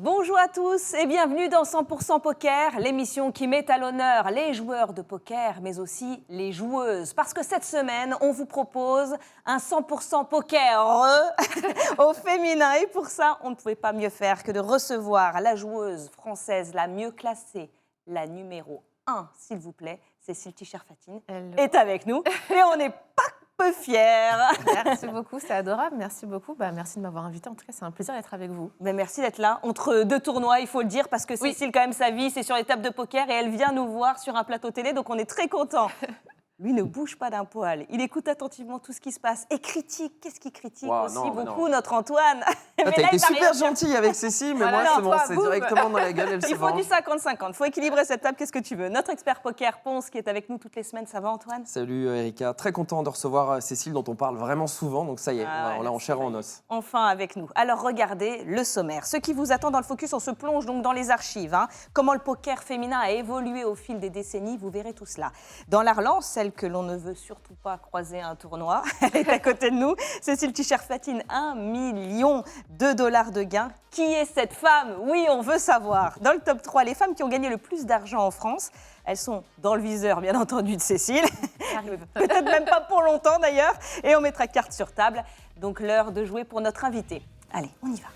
Bonjour à tous et bienvenue dans 100% Poker, l'émission qui met à l'honneur les joueurs de poker, mais aussi les joueuses. Parce que cette semaine, on vous propose un 100% Poker au féminin. Et pour ça, on ne pouvait pas mieux faire que de recevoir la joueuse française la mieux classée, la numéro 1, s'il vous plaît. Cécile Tischer-Fatine est avec nous et on n'est pas peu fiers. Merci beaucoup, c'est adorable. Merci beaucoup. Merci de m'avoir invitée. En tout cas, c'est un plaisir d'être avec vous. Mais merci d'être là. Entre deux tournois, il faut le dire, parce que Cécile, quand même, sa vie, c'est sur les tables de poker et elle vient nous voir sur un plateau télé, donc on est très contents. Lui ne bouge pas d'un poil. Il écoute attentivement tout ce qui se passe et critique. Qu'est-ce qu'il critique beaucoup, notre Antoine. T'as été super gentille avec Cécile, mais moi, c'est bon, c'est directement dans la gueule, elle se Il faut venge. du 50-50. Il faut équilibrer cette table. Qu'est-ce que tu veux? Notre expert poker, Ponce, qui est avec nous toutes les semaines. Ça va, Antoine? Salut Erika, très content de recevoir Cécile, dont on parle vraiment souvent, donc ça y est, on l'a en chair et en os. Enfin avec nous. Alors regardez le sommaire. Ce qui vous attend dans le focus, on se plonge donc dans les archives. Comment le poker féminin a évolué au fil des décennies, vous verrez tout cela. Dans la relance, celle que l'on ne veut surtout pas croiser à un tournoi, elle est à côté de nous. Cécile Tischer-Fatine, $1 million de gains. Qui est cette femme? Oui, on veut savoir. Dans le top 3, les femmes qui ont gagné le plus d'argent en France, elles sont dans le viseur, bien entendu, de Cécile. Peut-être même pas pour longtemps, d'ailleurs. Et on mettra carte sur table. Donc, l'heure de jouer pour notre invité. Allez, on y va.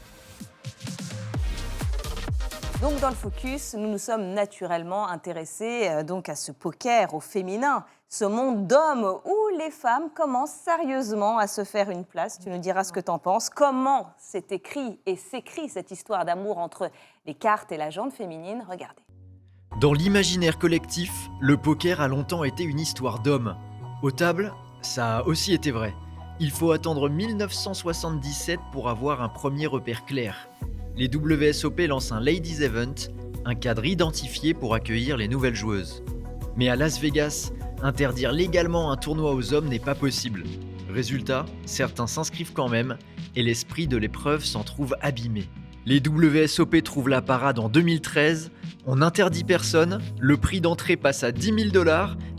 Donc, dans le focus, nous nous sommes naturellement intéressés donc à ce poker au féminin, ce monde d'hommes où les femmes commencent sérieusement à se faire une place. Tu nous diras ce que tu en penses. Comment s'est écrit et s'écrit cette histoire d'amour entre les cartes et la jante féminine? Regardez. Dans l'imaginaire collectif, le poker a longtemps été une histoire d'hommes. Aux tables, ça a aussi été vrai. Il faut attendre 1977 pour avoir un premier repère clair. Les WSOP lancent un Ladies Event, un cadre identifié pour accueillir les nouvelles joueuses. Mais à Las Vegas, interdire légalement un tournoi aux hommes n'est pas possible. Résultat, certains s'inscrivent quand même, et l'esprit de l'épreuve s'en trouve abîmé. Les WSOP trouvent la parade en 2013, on n'interdit personne, le prix d'entrée passe à $10 000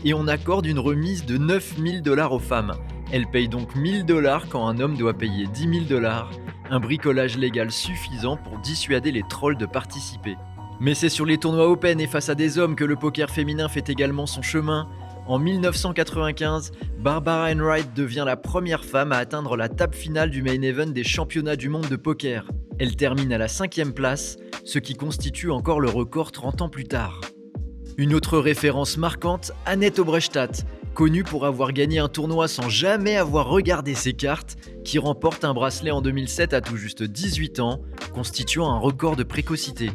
et on accorde une remise de $9 000 aux femmes. Elles payent donc $1 000 quand un homme doit payer $10 000, un bricolage légal suffisant pour dissuader les trolls de participer. Mais c'est sur les tournois open et face à des hommes que le poker féminin fait également son chemin. En 1995, Barbara Enright devient la première femme à atteindre la table finale du main event des championnats du monde de poker. Elle termine à la 5e place, ce qui constitue encore le record 30 ans plus tard. Une autre référence marquante, Annette Obrechtstadt, connue pour avoir gagné un tournoi sans jamais avoir regardé ses cartes, qui remporte un bracelet en 2007 à tout juste 18 ans, constituant un record de précocité.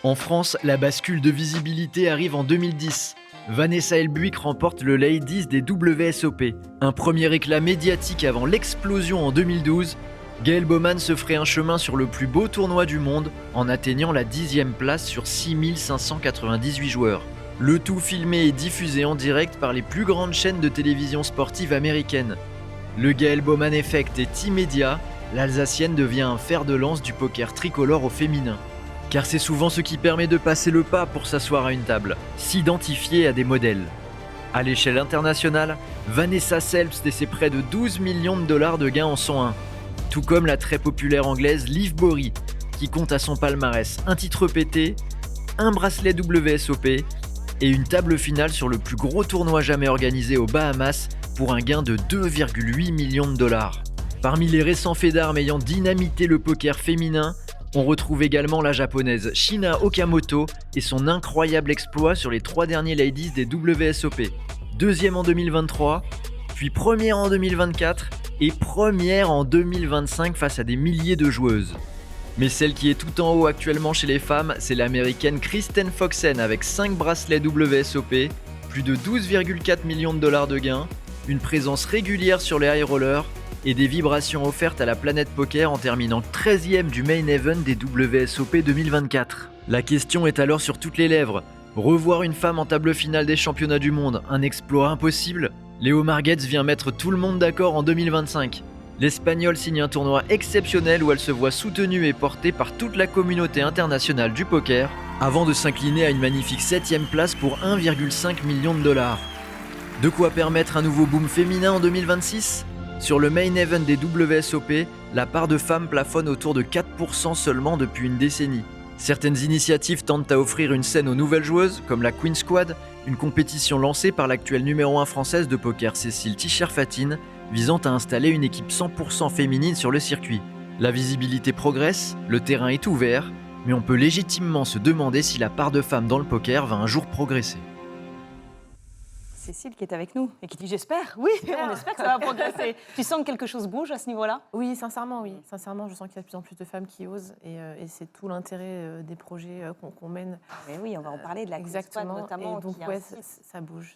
En France, la bascule de visibilité arrive en 2010. Vanessa Hellbuik remporte le Ladies des WSOP, un premier éclat médiatique avant l'explosion en 2012. Gaël Bowman se ferait un chemin sur le plus beau tournoi du monde en atteignant la 10e place sur 6598 joueurs. Le tout filmé et diffusé en direct par les plus grandes chaînes de télévision sportive américaines. Le Gaël Bowman Effect est immédiat, l'Alsacienne devient un fer de lance du poker tricolore au féminin. Car c'est souvent ce qui permet de passer le pas pour s'asseoir à une table, s'identifier à des modèles. À l'échelle internationale, Vanessa Selbst et ses près de $12 millions de gains en sont un. Tout comme la très populaire anglaise Liv Bory, qui compte à son palmarès un titre pété, un bracelet WSOP et une table finale sur le plus gros tournoi jamais organisé aux Bahamas pour un gain de $2,8 millions. Parmi les récents faits d'armes ayant dynamité le poker féminin, on retrouve également la japonaise Shina Okamoto et son incroyable exploit sur les 3 derniers Ladies des WSOP. Deuxième en 2023, puis première en 2024 et première en 2025 face à des milliers de joueuses. Mais celle qui est tout en haut actuellement chez les femmes, c'est l'américaine Kristen Foxen avec 5 bracelets WSOP, plus de $12,4 millions de gains, une présence régulière sur les high rollers et des vibrations offertes à la planète poker en terminant 13e du main event des WSOP 2024. La question est alors sur toutes les lèvres. Revoir une femme en table finale des championnats du monde, un exploit impossible? Léo Margetts vient mettre tout le monde d'accord en 2025. L'Espagnole signe un tournoi exceptionnel où elle se voit soutenue et portée par toute la communauté internationale du poker, avant de s'incliner à une magnifique 7e place pour $1,5 million. De quoi permettre un nouveau boom féminin en 2026 ? Sur le main event des WSOP, la part de femmes plafonne autour de 4% seulement depuis une décennie. Certaines initiatives tendent à offrir une scène aux nouvelles joueuses, comme la Queen Squad, une compétition lancée par l'actuelle numéro 1 française de poker Cécile Tischer-Fatine, visant à installer une équipe 100% féminine sur le circuit. La visibilité progresse, le terrain est ouvert, mais on peut légitimement se demander si la part de femmes dans le poker va un jour progresser. Cécile qui est avec nous et qui dit j'espère, oui, on espère que ça va progresser. Tu sens que quelque chose bouge à ce niveau-là? Oui. Sincèrement, je sens qu'il y a de plus en plus de femmes qui osent et c'est tout l'intérêt des projets qu'on mène. Mais oui, on va en parler de la exactement, Queen Squad notamment. Et donc, qui ça bouge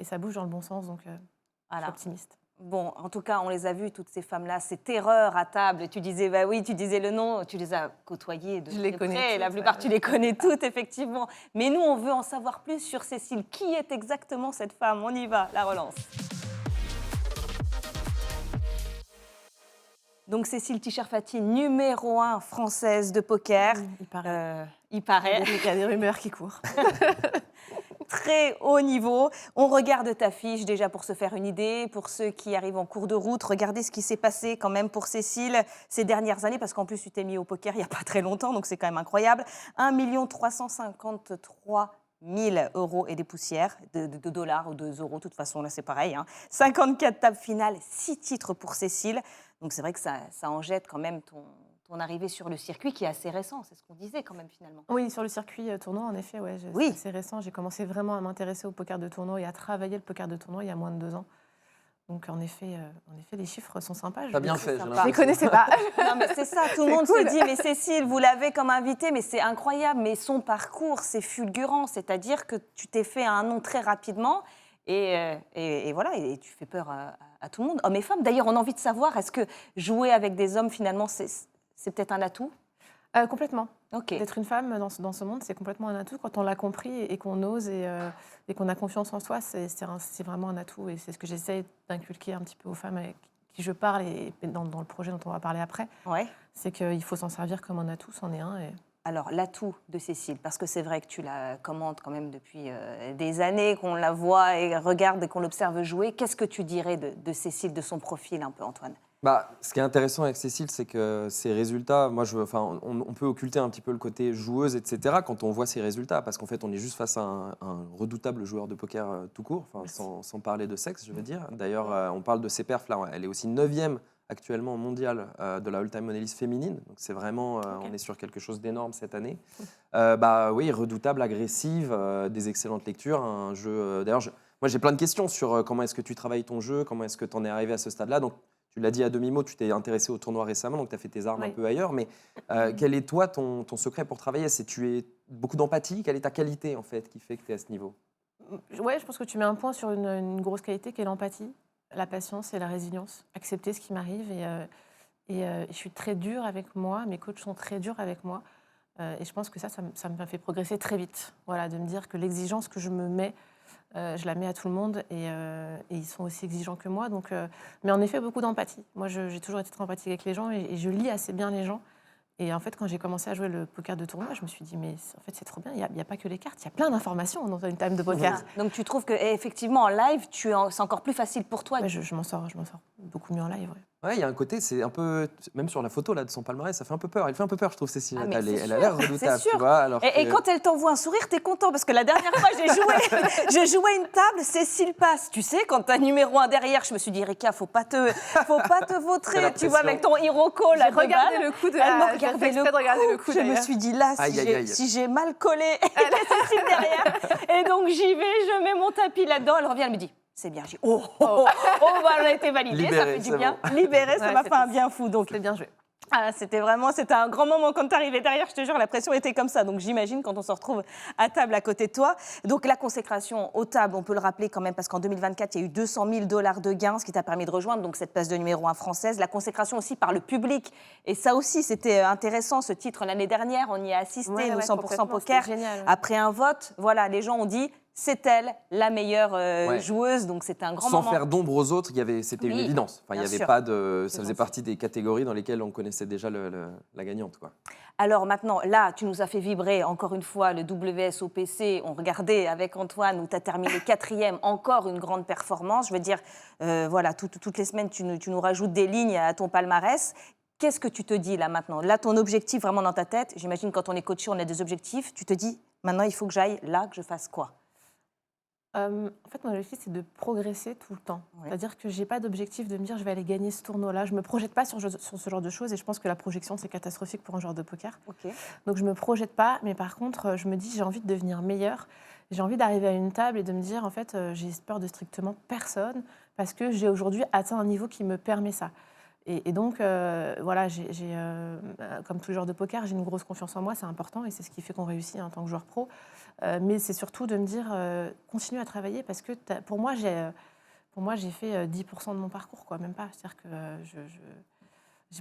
et ça bouge dans le bon sens, donc je suis optimiste. Bon, en tout cas, on les a vues, toutes ces femmes-là, ces terreurs à table. Tu disais, bah oui, tu disais le nom, tu les as côtoyées de très près. La plupart, tu les connais toutes, effectivement. Mais nous, on veut en savoir plus sur Cécile. Qui est exactement cette femme? On y va, la relance. Donc, Cécile Tischer-Fatine, numéro 1 française de poker. Il paraît. Il y a des rumeurs qui courent. Très haut niveau. On regarde ta fiche déjà pour se faire une idée. Pour ceux qui arrivent en cours de route, regardez ce qui s'est passé quand même pour Cécile ces dernières années, parce qu'en plus, tu t'es mis au poker il n'y a pas très longtemps, donc c'est quand même incroyable. 1 353 000 € et des poussières, de dollars ou de euros, de toute façon, là c'est pareil. Hein. 54 tables finales, 6 titres pour Cécile. Donc c'est vrai que ça en jette quand même ton arrivée sur le circuit qui est assez récent, c'est ce qu'on disait quand même finalement. Oui, sur le circuit tournoi, en effet, c'est assez récent. J'ai commencé vraiment à m'intéresser au poker de tournoi et à travailler le poker de tournoi il y a moins de 2 ans. Donc en effet, les chiffres sont sympas. T'as bien fait, je les connaissais pas. Non mais c'est ça, tout le monde se dit, mais Cécile, vous l'avez comme invitée, mais c'est incroyable, mais son parcours, c'est fulgurant, c'est-à-dire que tu t'es fait un nom très rapidement et voilà, et tu fais peur à tout le monde, hommes et femmes. D'ailleurs, on a envie de savoir, est-ce que jouer avec des hommes, finalement, c'est peut-être un atout? Complètement. Okay. D'être une femme dans ce monde, c'est complètement un atout. Quand on l'a compris et qu'on ose et qu'on a confiance en soi, c'est vraiment un atout. Et c'est ce que j'essaie d'inculquer un petit peu aux femmes avec qui je parle et dans le projet dont on va parler après. Ouais. C'est qu'il faut s'en servir comme un atout, c'en est un. Alors, l'atout de Cécile, parce que c'est vrai que tu la commentes quand même depuis des années, qu'on la voit et regarde et qu'on l'observe jouer. Qu'est-ce que tu dirais de Cécile, de son profil un peu, Antoine? Ce qui est intéressant avec Cécile, c'est que ses résultats, on peut occulter un petit peu le côté joueuse, etc., quand on voit ses résultats, parce qu'en fait, on est juste face à un redoutable joueur de poker tout court, sans parler de sexe, je veux dire. D'ailleurs, on parle de ses perfs, là, elle est aussi 9e actuellement mondiale de la all-time money list féminine, donc c'est vraiment, on est sur quelque chose d'énorme cette année. Oui, redoutable, agressive, des excellentes lectures, un jeu... D'ailleurs, moi, j'ai plein de questions sur comment est-ce que tu travailles ton jeu, comment est-ce que tu en es arrivé à ce stade-là, donc tu l'as dit à demi-mot, tu t'es intéressé au tournoi récemment, donc tu as fait tes armes un peu ailleurs. Mais quel est, toi, ton secret pour travailler? C'est tu es beaucoup d'empathie? Quelle est ta qualité, en fait, qui fait que tu es à ce niveau? Ouais, je pense que tu mets un point sur une grosse qualité qui est l'empathie, la patience et la résilience. Accepter ce qui m'arrive. Et je suis très dure avec moi. Mes coachs sont très durs avec moi. Et je pense que ça m'a fait progresser très vite. Voilà, de me dire que l'exigence que je me mets, je la mets à tout le monde et ils sont aussi exigeants que moi. Donc, mais en effet, beaucoup d'empathie. Moi, j'ai toujours été très empathique avec les gens et je lis assez bien les gens. Et en fait, quand j'ai commencé à jouer le poker de tournoi, je me suis dit, mais en fait, c'est trop bien, il n'y a pas que les cartes, il y a plein d'informations dans une table de poker. Donc tu trouves qu'effectivement, en live, c'est encore plus facile pour toi? Ouais, je m'en sors beaucoup mieux en live. Ouais, il y a un côté, c'est un peu, même sur la photo là, de son palmarès, ça fait un peu peur. Elle fait un peu peur, je trouve, Cécile. Elle a l'air redoutable, tu vois. Et quand elle t'envoie un sourire, t'es content, parce que la dernière fois, j'ai joué une table, Cécile passe. Tu sais, quand t'as numéro 1 derrière, je me suis dit, Erika, faut pas te vautrer, tu vois, avec ton Hiroko là. Regardez le coup de elle me regardait le coup. Je me suis dit, là, si j'ai mal collé, il y a Cécile derrière. Et donc j'y vais, je mets mon tapis là-dedans, elle revient, elle me dit, c'est bien. J'ai dit, on a été validé, libéré, ça fait du bien. Libéré, ça m'a fait un bien fou. Donc, c'est bien joué. C'était un grand moment quand tu arrivais derrière, je te jure, la pression était comme ça. Donc j'imagine quand on se retrouve à table à côté de toi. Donc la consécration aux tables, on peut le rappeler quand même, parce qu'en 2024, il y a eu 200 000 $ de gains, ce qui t'a permis de rejoindre donc, cette place de numéro 1 française. La consécration aussi par le public. Et ça aussi, c'était intéressant, ce titre l'année dernière. On y a assisté, nous 100% poker. Génial, Après un vote, voilà, les gens ont dit... C'est elle, la meilleure joueuse, donc c'était un grand moment. Sans faire d'ombre aux autres, c'était une évidence. Enfin, il y avait pas de, ça faisait sûr. partie des catégories dans lesquelles on connaissait déjà la gagnante, quoi. Alors maintenant, là, tu nous as fait vibrer encore une fois le WSOPC. On regardait avec Antoine où tu as terminé 4e, encore une grande performance. Je veux dire, voilà, toutes les semaines, tu nous rajoutes des lignes à ton palmarès. Qu'est-ce que tu te dis là maintenant? Là, ton objectif vraiment dans ta tête, j'imagine quand on est coaché, on a des objectifs. Tu te dis, maintenant, il faut que j'aille là, que je fasse quoi? En fait, mon objectif, c'est de progresser tout le temps. Oui. C'est-à-dire que je n'ai pas d'objectif de me dire je vais aller gagner ce tournoi-là. Je ne me projette pas sur ce genre de choses et je pense que la projection, c'est catastrophique pour un joueur de poker. Ok. Donc, je ne me projette pas, mais par contre, je me dis j'ai envie de devenir meilleure. J'ai envie d'arriver à une table et de me dire en fait, j'ai peur de strictement personne parce que j'ai aujourd'hui atteint un niveau qui me permet ça. Et donc, voilà, comme tout joueur de poker, j'ai une grosse confiance en moi, c'est important et c'est ce qui fait qu'on réussit en tant que joueur pro. Mais c'est surtout de me dire, continue à travailler parce que pour moi, j'ai fait 10% de mon parcours, quoi, même pas. C'est-à-dire que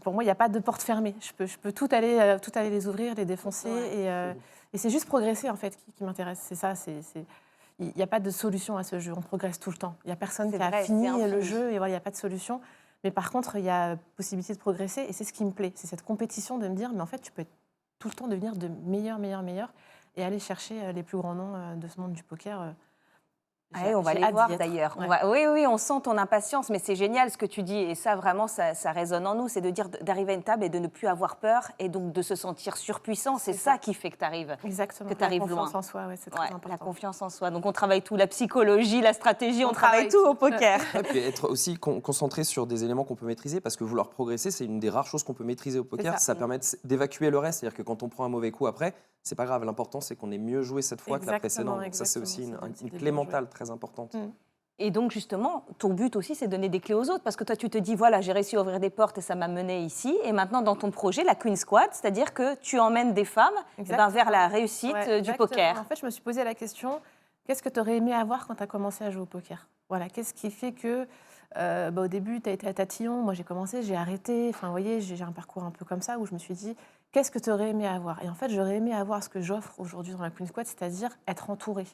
pour moi, il n'y a pas de porte fermée. Je peux tout aller les ouvrir, les défoncer. Et c'est juste progresser, en fait, qui m'intéresse. C'est ça, il n'y a pas de solution à ce jeu. On progresse tout le temps. Il n'y a personne qui a fini le jeu et voilà, il n'y a pas de solution. Mais par contre, il y a possibilité de progresser et c'est ce qui me plaît. C'est cette compétition de me dire, mais en fait, tu peux tout le temps devenir de meilleur et aller chercher les plus grands noms de ce monde du poker. On va les voir d'ailleurs. Ouais. Oui, on sent ton impatience, mais c'est génial ce que tu dis. Et ça, vraiment, ça résonne en nous. C'est de dire d'arriver à une table et de ne plus avoir peur et donc de se sentir surpuissant. C'est ça qui fait que tu arrives. Exactement. Que tu arrives loin. La confiance en soi, c'est très important. La confiance en soi. Donc on travaille tout, la psychologie, la stratégie, on travaille tout au poker. Et puis être aussi concentré sur des éléments qu'on peut maîtriser, parce que vouloir progresser, c'est une des rares choses qu'on peut maîtriser au poker. Ça permet d'évacuer le reste. C'est-à-dire que quand on prend un mauvais coup après, c'est pas grave. L'important, c'est qu'on ait mieux joué cette fois que la précédente. Donc ça, c'est aussi une clé mentale très importante. Et donc, justement, ton but aussi, c'est de donner des clés aux autres. Parce que toi, tu te dis, voilà, j'ai réussi à ouvrir des portes et ça m'a mené ici. Et maintenant, dans ton projet, la Queen Squad, c'est-à-dire que tu emmènes des femmes vers la réussite du poker. En fait, je me suis posé la question, qu'est-ce que tu aurais aimé avoir quand tu as commencé à jouer au poker? Voilà, qu'est-ce qui fait que, au début, tu as été à tatillon. Moi, j'ai commencé, j'ai arrêté. Enfin, vous voyez, j'ai un parcours un peu comme ça où je me suis dit, qu'est-ce que tu aurais aimé avoir? Et en fait, j'aurais aimé avoir ce que j'offre aujourd'hui dans la Queen Squad, c'est-à-dire être entourée.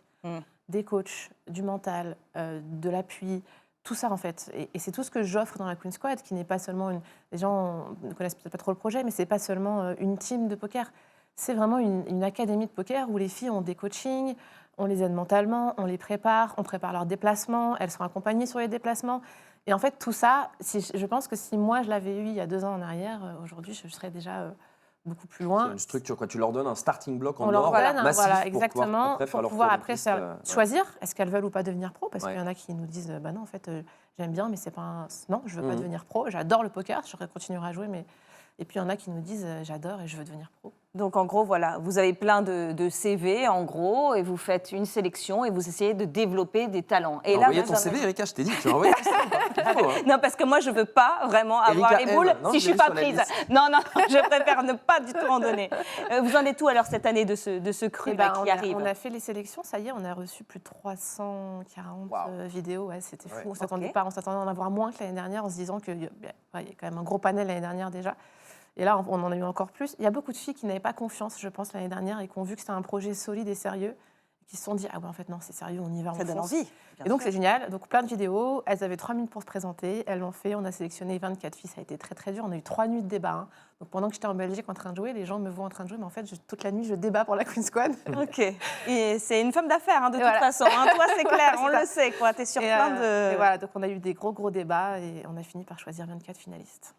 Des coachs, du mental, de l'appui, tout ça en fait. Et c'est tout ce que j'offre dans la Queen Squad, qui n'est pas seulement les gens ne connaissent peut-être pas trop le projet, mais c'est pas seulement une team de poker. C'est vraiment une académie de poker où les filles ont des coachings, on les aide mentalement, on les prépare, on prépare leurs déplacements, elles sont accompagnées sur les déplacements. Et en fait, tout ça, je pense que si moi je l'avais eu il y a 2 ans en arrière, aujourd'hui je serais déjà beaucoup plus loin. C'est une structure, quoi. Tu leur donnes un starting block en on leur or donne, massif voilà, exactement, pour pouvoir après choisir est-ce qu'elles veulent ou pas devenir pro, parce Ouais. qu'il y en a qui nous disent bah non, en fait, j'aime bien, mais c'est pas non, je veux pas devenir pro, j'adore le poker, je continuerai à jouer, mais et puis il y en a qui nous disent j'adore et je veux devenir pro. Donc, en gros, voilà, vous avez plein de CV, en gros, et vous faites une sélection et vous essayez de développer des talents. Et envoyez ton CV, Erika, je t'ai dit, tu vas envoyer ton CV. Non, parce que moi, je ne veux pas vraiment avoir Erika les boules M, non, si je je ne suis l'ai pas sur la prise. liste. Non, je préfère ne pas du tout en donner. Vous en êtes où, alors, cette année de ce cru qui arrive? On a fait les sélections, ça y est, on a reçu plus de 340 vidéos. Ouais, c'était fou. On s'attendait pas, on s'attendait à en avoir moins que l'année dernière, en se disant qu'il y a quand même un gros panel l'année dernière déjà. Et là, on en a eu encore plus. Il y a beaucoup de filles qui n'avaient pas confiance, je pense, l'année dernière et qui ont vu que c'était un projet solide et sérieux, et qui se sont dit « Ah ouais, en fait, non, c'est sérieux, on y va, on fonce ». Ça donne envie. Et donc, c'est génial. Donc, plein de vidéos. Elles avaient 3 minutes pour se présenter. Elles l'ont fait. On a sélectionné 24 filles. Ça a été très, très dur. On a eu 3 nuits de débat. Hein. Donc, pendant que j'étais en Belgique en train de jouer, les gens me voient en train de jouer. Mais en fait, toute la nuit, je débat pour la Queen Squad. OK. Et c'est une femme d'affaires, de toute façon. Hein. Toi, c'est clair, on le sait, quoi. Tu es sur plein de... Et voilà, donc on a eu des gros débats et on a fini par choisir 24 finalistes.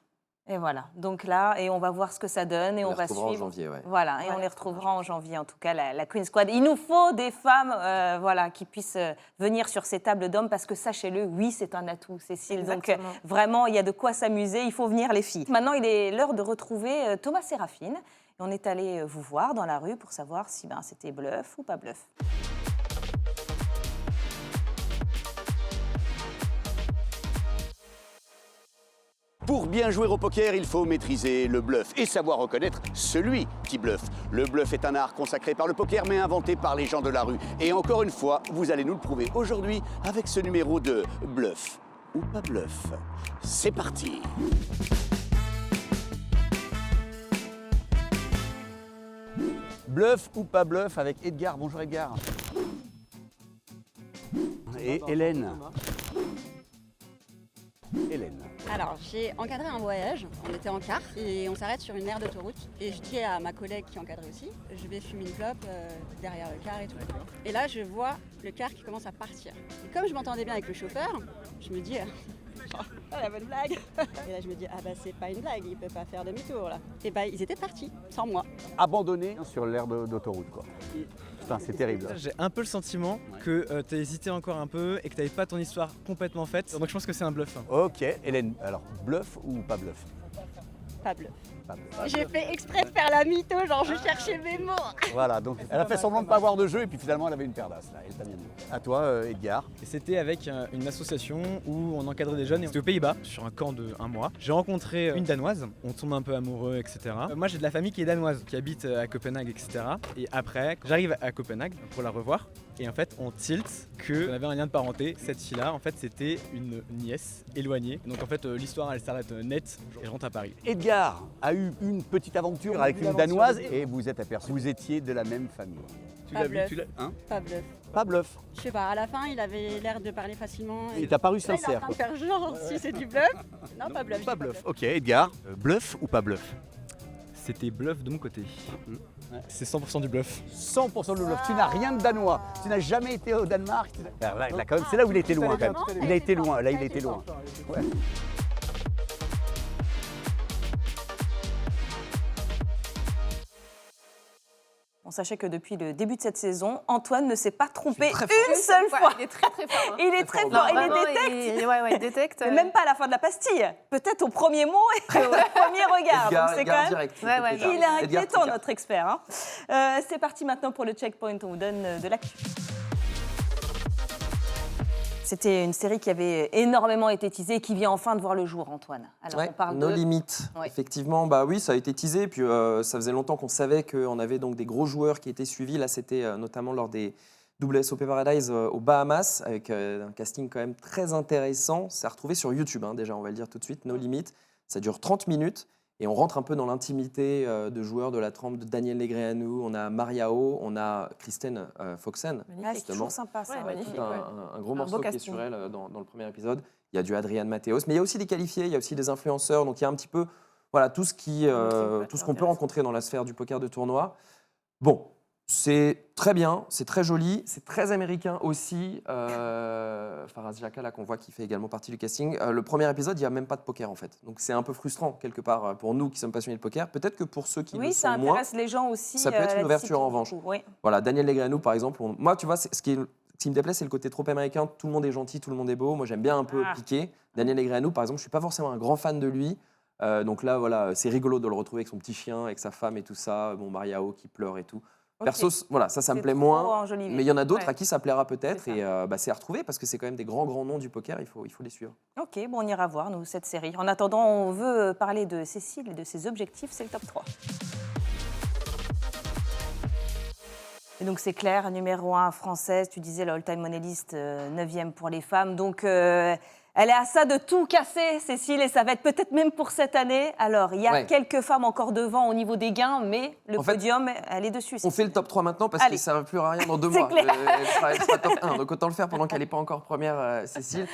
Et voilà, donc là, et on va voir ce que ça donne et on va suivre. En janvier, ouais. Voilà, et on les retrouvera en janvier, en tout cas, la Queen Squad. Il nous faut des femmes qui puissent venir sur ces tables d'hommes, parce que sachez-le, oui, c'est un atout, Cécile. Exactement. Donc vraiment, il y a de quoi s'amuser, il faut venir les filles. Maintenant, il est l'heure de retrouver Thomas Séraphine. Et on est allé vous voir dans la rue pour savoir si c'était bluff ou pas bluff. Pour bien jouer au poker, il faut maîtriser le bluff et savoir reconnaître celui qui bluffe. Le bluff est un art consacré par le poker, mais inventé par les gens de la rue. Et encore une fois, vous allez nous le prouver aujourd'hui avec ce numéro de bluff ou pas bluff. C'est parti. Bluff ou pas bluff avec Edgar. Bonjour Edgar. Et Hélène. Hélène. Alors, j'ai encadré un voyage, on était en car et on s'arrête sur une aire d'autoroute. Et je dis à ma collègue qui encadrait aussi, je vais fumer une clope derrière le car et tout. Et là, je vois le car qui commence à partir. Et comme je m'entendais bien avec le chauffeur, je me dis, la bonne blague. Et là, je me dis, ah bah c'est pas une blague, il peut pas faire demi-tour là. Et bah ils étaient partis, sans moi. Abandonné sur l'aire d'autoroute, quoi. Putain, c'est terrible. J'ai un peu le sentiment que tu as hésité encore un peu et que tu n'avais pas ton histoire complètement faite. Donc je pense que c'est un bluff. Ok, Hélène, alors bluff ou pas bluff? Pas bluff. Pas bluff. J'ai fait exprès de faire la mytho, genre je cherchais mes mots. Voilà, donc elle a fait semblant de ne pas avoir de jeu et puis finalement elle avait une paire d'as. Là, elle t'a bien dit. À toi, Edgar. Et c'était avec une association où on encadrait des jeunes. C'était aux Pays-Bas, sur un camp de 1 mois. J'ai rencontré une Danoise, on tombe un peu amoureux, etc. Moi j'ai de la famille qui est danoise, qui habite à Copenhague, etc. Et après, j'arrive à Copenhague pour la revoir. Et en fait, on tilt qu'on avait un lien de parenté. Cette fille-là, en fait, c'était une nièce éloignée. Donc en fait, l'histoire, elle s'arrête net et je rentre à Paris. Edgar a eu une petite aventure avec une Danoise et vous êtes aperçu. Vous étiez de la même famille. Tu l'as vu, tu l'as... Hein? Pas bluff. Pas bluff. Je sais pas, à la fin, il avait l'air de parler facilement. Il t'a paru Là, il est en sincère, train de quoi. faire genre si c'est du bluff. Non, pas bluff. Pas bluff. Ok, Edgar. Bluff ou pas bluff? C'était bluff de mon côté. C'est 100% du bluff. 100% de bluff. Tu n'as rien de danois. Tu n'as jamais été au Danemark. Là, quand même, c'est là où il a été loin, quand même. Il a été loin. Là, il a été loin. Ouais. Bon, sachez que depuis le début de cette saison, Antoine ne s'est pas trompé très une seule fois. Il est très très fort. hein. Il est très fort. fort, il Vraiment, les détecte. il détecte. Mais même pas à la fin de la pastille, peut-être au premier mot et au premier regard. Donc c'est quand même... direct. Ouais, ouais. Il est inquiétant, notre expert. Hein. C'est parti maintenant pour le checkpoint. On vous donne de l'actu. C'était une série qui avait énormément été teasée et qui vient enfin de voir le jour, Antoine. Alors, Ouais, on parle No de... Limit. Ouais. Effectivement, bah oui, ça a été teasé. Puis ça faisait longtemps qu'on savait qu'on avait donc des gros joueurs qui étaient suivis. Là, c'était notamment lors des WSOP Paradise aux Bahamas, avec un casting quand même très intéressant. C'est à retrouver sur YouTube, hein, déjà, on va le dire tout de suite. No Limit. Ça dure 30 minutes. Et on rentre un peu dans l'intimité de joueurs de la trempe de Daniel Negreanu. On a Mariao, on a Kristen Foxen. Ah, c'est justement. toujours sympa, ça. Ouais, magnifique. Tout un gros Un morceau beau qui est casting. sur elle dans le premier épisode. Il y a du Adrian Mateos, mais il y a aussi des qualifiés, il y a aussi des influenceurs. Donc il y a un petit peu voilà, tout ce qu'on peut rencontrer dans la sphère du poker de tournoi. Bon, c'est très bien, c'est très joli, c'est très américain aussi. Faraz Jaka, là, qu'on voit qui fait également partie du casting. Le premier épisode, il n'y a même pas de poker en fait. Donc c'est un peu frustrant quelque part pour nous qui sommes passionnés de poker. Peut-être que pour ceux qui Oui, le ça sont moins. intéresse les gens aussi. Ça peut être la une ouverture en discipline, revanche. oui. Voilà, Daniel Negreanu, par exemple. Moi, tu vois, ce qui me déplaît, c'est le côté trop américain. Tout le monde est gentil, tout le monde est beau. Moi, j'aime bien un peu piquer. Daniel Negreanu, par exemple, je suis pas forcément un grand fan de lui. Donc là, voilà, c'est rigolo de le retrouver avec son petit chien, avec sa femme et tout ça. Bon, Mariao qui pleure et tout. Ok. Perso, voilà, ça me C'est plaît trop moins. enjolivé. Mais il y en a d'autres Ouais. à qui ça plaira peut-être. C'est ça. Et c'est à retrouver parce que c'est quand même des grands noms du poker. Il faut les suivre. Ok, bon, on ira voir, nous, cette série. En attendant, on veut parler de Cécile et de ses objectifs. C'est le top 3. Et donc, c'est clair, numéro 1 française. Tu disais, le all-time money list, 9e pour les femmes. Donc, elle est à ça de tout casser, Cécile, et ça va être peut-être même pour cette année. Alors, il y a Ouais. quelques femmes encore devant au niveau des gains, mais le En fait, podium, elle est dessus. On Cécile. fait le top 3 maintenant parce Allez. qu'il ne sert plus à rien dans 2 C'est mois. clair. Elle sera top 1, donc autant le faire pendant qu'elle n'est pas encore première, Cécile.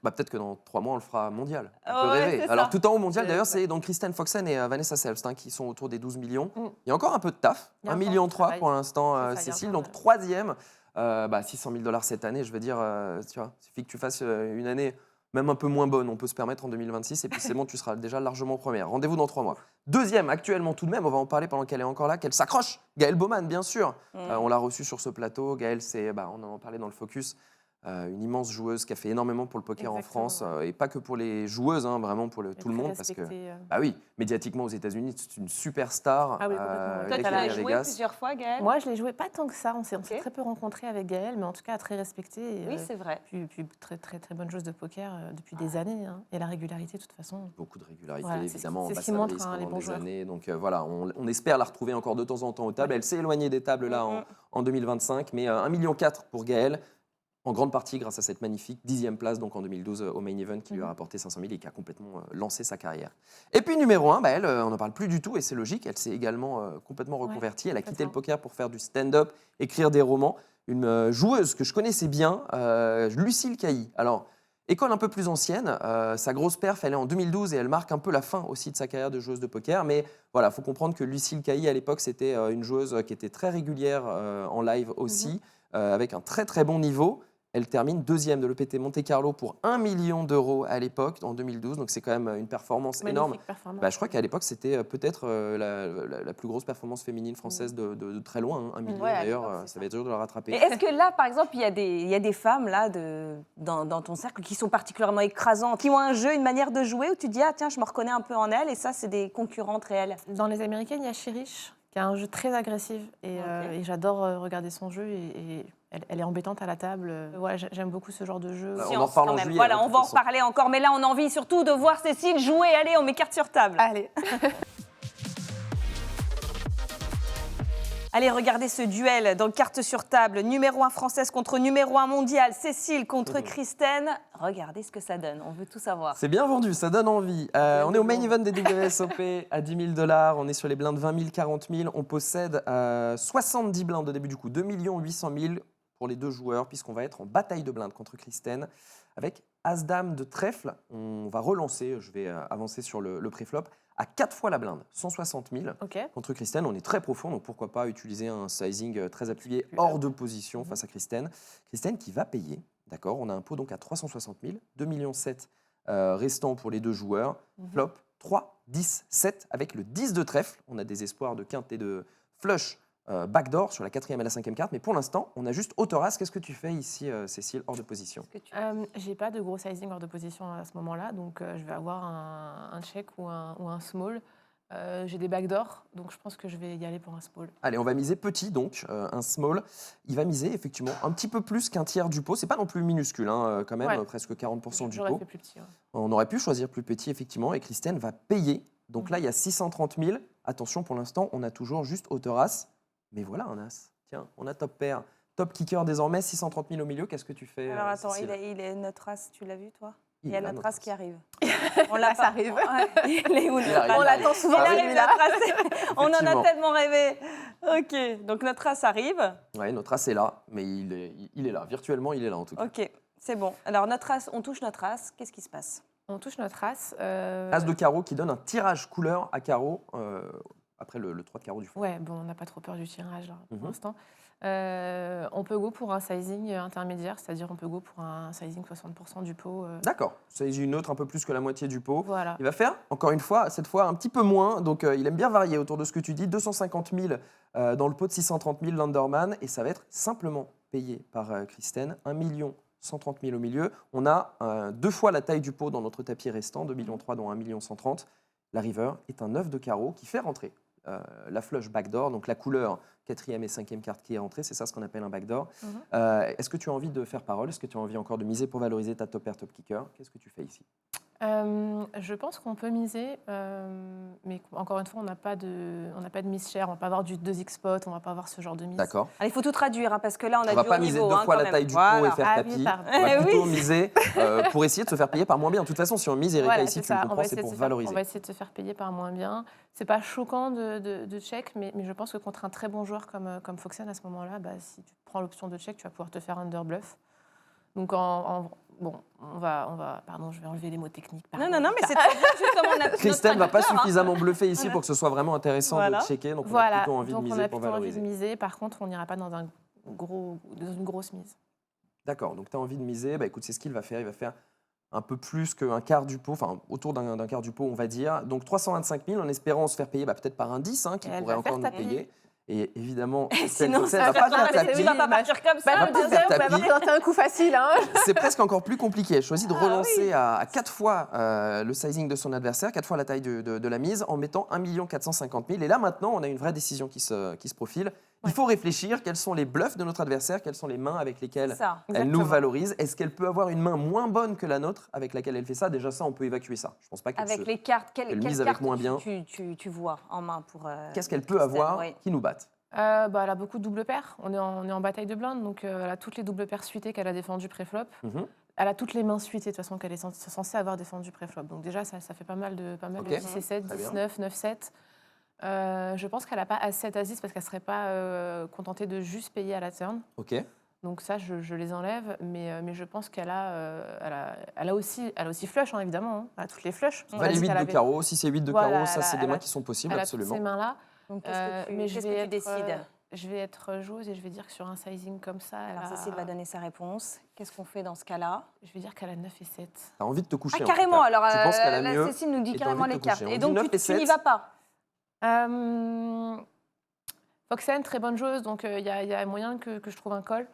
Bah, peut-être que dans 3 mois, on le fera mondial. On peut Ouais, rêver. c'est Alors, ça. tout en haut mondial, C'est d'ailleurs, ça. c'est donc Kristen Foxen et Vanessa Selbst hein, qui sont autour des 12 millions. Mm. Il y a encore un peu de taf. Il y a 1,3 encore million du travail. pour l'instant, C'est ça, il y a Cécile. encore Donc, de- 3e, 600 000 $ cette année. Je veux dire, tu vois, il suffit que tu fasses une année même un peu moins bonne, on peut se permettre en 2026, et puis c'est bon, tu seras déjà largement première. Rendez-vous dans 3 mois. 2e, actuellement tout de même, on va en parler pendant qu'elle est encore là, qu'elle s'accroche. Gaëlle Bowman, bien sûr. On l'a reçue sur ce plateau. Gaëlle, on en parlait dans le focus, une immense joueuse qui a fait énormément pour le poker Exactement, en France, et pas que pour les joueuses, hein, vraiment pour tout le monde. Parce que, bah oui, médiatiquement aux États-Unis, c'est une superstar. Ah oui, complètement, oui. Toi, dès tu qu'elle est à l'as joué Vegas. plusieurs fois, Gaëlle. Moi, je l'ai joué pas tant que ça. On s'est Ok. très peu rencontrés avec Gaëlle, mais en tout cas très respecté. Et, Oui, c'est vrai. puis très bonne joueuse de poker depuis des années. hein. Et la régularité, de toute façon. Beaucoup de régularité, Voilà, c'est ce évidemment, qui- c'est ce qui montre, ambassadrice hein, les pendant bons des joueurs. années. Donc voilà, on espère la retrouver encore de temps en temps aux tables. Elle s'est éloignée des tables là en 2025, mais 1,4 million pour Gaëlle, en grande partie grâce à cette magnifique 10e place donc en 2012 au main event qui lui a rapporté 500 000 et qui a complètement lancé sa carrière. Et puis numéro 1, elle, on n'en parle plus du tout et c'est logique, elle s'est également complètement reconvertie. Elle a quitté le complètement. poker pour faire du stand-up, écrire des romans. Une joueuse que je connaissais bien, Lucille Cailly. Alors, école un peu plus ancienne, sa grosse perf, elle est en 2012 et elle marque un peu la fin aussi de sa carrière de joueuse de poker. Mais voilà, il faut comprendre que Lucille Cailly, à l'époque, c'était une joueuse qui était très régulière en live aussi, avec un très très bon niveau. Elle termine deuxième de l'EPT Monte Carlo pour 1 million d'euros à l'époque, en 2012. Donc c'est quand même une performance énorme. Magnifique performance. Bah, je crois qu'à l'époque, c'était peut-être la plus grosse performance féminine française de très loin. Hein. 1 million Ouais, à d'ailleurs, l'époque, c'est ça va être dur de la rattraper. Et est-ce que là, par exemple, il y a des femmes là, dans ton cercle qui sont particulièrement écrasantes, qui ont un jeu, une manière de jouer où tu te dis, ah tiens, je me reconnais un peu en elle, et ça, c'est des concurrentes réelles? Dans les américaines, il y a Cherish, qui a un jeu très agressif. Et j'adore regarder son jeu. Et elle est embêtante à la table. Voilà, j'aime beaucoup ce genre de jeu. Alors, Si, on en reparle quand en même. juillet, Voilà, hein, de on toute va en façon. reparler encore, mais là, on a envie surtout de voir Cécile jouer. Allez, on met carte sur table. Allez. Allez, regardez ce duel dans carte sur table. Numéro 1 française contre numéro 1 mondial. Cécile contre Kristen. Regardez ce que ça donne. On veut tout savoir. C'est bien vendu, ça donne envie. On est au main event des WSOP à 10 000 $. On est sur les blindes 20 000, 40 000. On possède 70 blindes au début du coup, 2 800 000 pour les deux joueurs, puisqu'on va être en bataille de blindes contre Kristen. Avec As-Dame de trèfle, on va relancer, je vais avancer sur le préflop, à 4 fois la blinde, 160 000. Ok. Contre Kristen, on est très profond, donc pourquoi pas utiliser un sizing très appuyé hors de position face à Kristen. Kristen qui va payer, d'accord, on a un pot donc à 360 000, 2,7 millions restants pour les deux joueurs. Flop 3, 10, 7 avec le 10 de trèfle. On a des espoirs de quinte et de flush backdoor sur la 4e et la 5e carte, mais pour l'instant, on a juste Auto-As. Qu'est-ce que tu fais ici, Cécile, hors de position? J'ai pas de gros sizing hors de position à ce moment-là, donc je vais avoir un check ou un small. J'ai des backdoors, donc je pense que je vais y aller pour un small. Allez, on va miser petit, donc un small. Il va miser effectivement un petit peu plus qu'un tiers du pot. C'est pas non plus minuscule, hein, quand même, Ouais. presque 40% du J'aurais pot. fait plus petit. Ouais. On aurait pu choisir plus petit, effectivement, et Kristen va payer. Donc là, il y a 630 000. Attention, pour l'instant, on a toujours juste Auto-As. Mais voilà un As. Tiens, on a top pair. Top kicker désormais, 630 000 au milieu. Qu'est-ce que tu fais? Alors attends, Cécile il est notre as, tu l'as vu toi? Il Il y a est là, notre notre as qui as. arrive. Là, ça arrive. Il est où, Il notre arrive, as? il On arrive. l'attend souvent, Il arrive, celui-là. notre as. On en Effectivement. a tellement rêvé. Ok, donc notre as arrive. Ouais, notre As est là, mais il est là. Virtuellement, il est là en tout cas. Ok, c'est bon. Alors notre as, on touche notre as. Qu'est-ce qui se passe? On touche notre as. As de carreau qui donne un tirage couleur à carreau après le 3 de carreau du fond. Ouais, bon, on n'a pas trop peur du tirage là, pour Mhm. l'instant. On peut go pour un sizing intermédiaire, c'est-à-dire on peut go pour un sizing 60% du pot. D'accord, ça est une autre un peu plus que la moitié du pot. Voilà. Il va faire, encore une fois, cette fois un petit peu moins. Donc il aime bien varier autour de ce que tu dis. 250 000 dans le pot de 630 000 Landerman. Et ça va être simplement payé par Kristen. 1 130 000 au milieu. On a 2 fois la taille du pot dans notre tapis restant. 2,3 millions dont 1 130 000. La river est un 9 de carreau qui fait rentrer la flush backdoor. Donc la couleur 4e et 5e carte qui est rentrée. C'est ça ce qu'on appelle un backdoor. Est-ce que tu as envie de faire parole? Est-ce que tu as envie encore de miser pour valoriser ta top pair, top kicker? Qu'est-ce que tu fais ici? Je pense qu'on peut miser, mais encore une fois, on n'a pas de mise share, on ne va pas avoir du 2x spot, on ne va pas avoir ce genre de mise. D'accord. Alors, il faut tout traduire, hein, parce que là, on a On va du pas haut miser niveau, 2 hein, fois quand la même. taille du Voilà. pot et faire Ah oui, tapis. pardon. On va Eh plutôt oui. miser pour essayer de se faire payer par moins bien. De toute façon, si on mise, Erika, Voilà, ici, c'est tu le ça. comprends, c'est pour valoriser. On va essayer de se faire payer par moins bien. C'est pas choquant de check, mais je pense que contre un très bon joueur comme Foxen, à ce moment-là, bah, si tu prends l'option de check, tu vas pouvoir te faire under bluff. Donc, bon, pardon, je vais enlever les mots techniques. Non, non, non, mais c'est très bien, justement. On a Christelle ne va pas notre traducteur, hein. suffisamment bluffer ici Voilà. pour que ce soit vraiment intéressant Voilà. de checker. Donc, on a Voilà, plutôt envie de donc on miser a pour plutôt envie de valoriser. miser. Par contre, on n'ira pas dans une grosse mise. D'accord, donc tu as envie de miser. Bah, écoute, c'est ce qu'il va faire. Il va faire un peu plus qu'un quart du pot, enfin autour d'un quart du pot, on va dire. Donc 325 000 en espérant se faire payer peut-être par un 10 qui Et elle pourrait va faire encore nous tapis. payer. Et évidemment, Sinon, Foxen ça va pas va faire pas tapis. tu vas pas partir comme ça. va le pas deuxième. faire tapis. présenter un coup facile. Hein. C'est presque encore plus compliqué. Elle choisit de Ah relancer à 4 fois le sizing de son adversaire, 4 fois la taille de la mise, en mettant 1 450 000. Et là, maintenant, on a une vraie décision qui se profile. Il faut réfléchir quels sont les bluffs de notre adversaire, quelles sont les mains avec lesquelles Ça. elle nous Exactement. valorise. Est-ce qu'elle peut avoir une main moins bonne que la nôtre avec laquelle elle fait ça? Déjà, ça, on peut évacuer ça. Je pense pas qu'elle Avec se- les cartes, Elle quelles mise avec cartes moins bien. tu vois en main pour. Qu'est-ce qu'elle peut Christelle, avoir oui. qui nous batte? Elle a beaucoup de double paires. On est en bataille de blindes, donc elle a toutes les doubles paires suitées qu'elle a défendues pré-flop. Mhm. Elle a toutes les mains suitées de toute façon qu'elle est censée avoir défendues pré-flop. Donc déjà, ça fait pas mal de Ok. 10 et 7, Très 10, bien. 9, 9, 7. Je pense qu'elle n'a pas As-7, As-10 parce qu'elle ne serait pas contentée de juste payer à la turn. Ok. Donc ça, je les enlève, mais je pense qu'elle a aussi flush, hein, évidemment. Hein. Elle a toutes les flushs. Va les Parce 8 qu'elle de avait- carreau. Si c'est 8 de Voilà, carreau, ça, elle c'est a- des elle mains a- qui sont possibles, Elle a absolument. toutes ces mains-là. Donc, mais je qu'est-ce vais que tu être, décides Je vais être joueuse et je vais dire que sur un sizing comme ça, elle Alors a- Cécile va donner sa réponse. Qu'est-ce qu'on fait dans ce cas-là? je vais dire qu'elle a 9 et 7. T'as envie de te coucher. Ah, en tout carrément. cas. Alors, Tu penses qu'elle a là, mieux Cécile nous dit et t'as carrément envie de les te cartes. coucher. On Et dit donc, 9 et tu n'y 7. vas pas. Foxen, très bonne joueuse, donc il y a moyen que je trouve un call.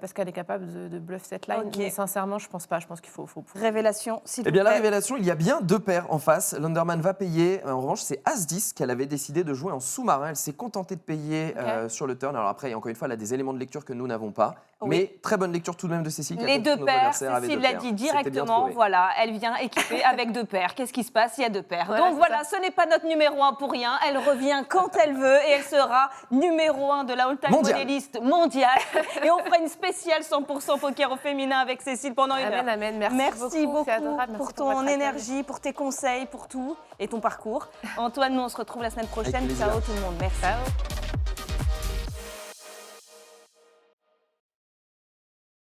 Parce qu'elle est capable de bluff cette line. Ok. Mais sincèrement, je pense pas. Je pense qu'il faut... Révélation, s'il Eh vous bien, la plaît. révélation, il y a bien 2 paires en face. L'Underman va payer. En revanche, c'est As-10 qu'elle avait décidé de jouer en sous-marin. Elle s'est contentée de payer sur le turn. Alors après, encore une fois, elle a des éléments de lecture que nous n'avons pas. Oui. Mais très bonne lecture tout de même de Cécile. qui a Les compris que 2 notre paires, adversaire avait Cécile 2 l'a paires. dit C'était bien directement, trouvé. voilà, elle vient équipée avec 2 paires. Qu'est-ce qui se passe? Il y a 2 paires. Voilà, Donc c'est voilà, ce n'est pas notre numéro 1 pour rien. Elle revient quand elle veut et elle sera numéro 1 de la all-time Mondial. modéliste mondiale. Et on fera une spéciale 100% poker au féminin avec Cécile pendant 1 heure. Amen, amen. Merci beaucoup. C'est adorable. Merci pour pour votre ton accueil. énergie, pour tes conseils, pour tout et ton parcours. Antoine, nous on se retrouve la semaine prochaine. plaisir. Ciao tout le monde. Merci. Ciao.